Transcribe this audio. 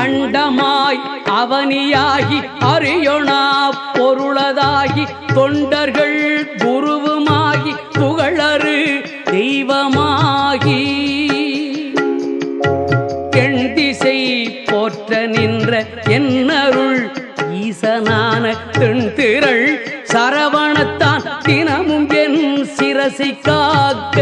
அண்டமாய் அவனியாகி அறியொணா பொருளதாகி தொண்டர்கள் குருவுமாகி புகழறு தெய்வமாகி எண்திசை போற்ற நின்ற என்னருள் ஈசனான தென்திரள் சரவணத்தான் தினமும் என் சிரசை காக்க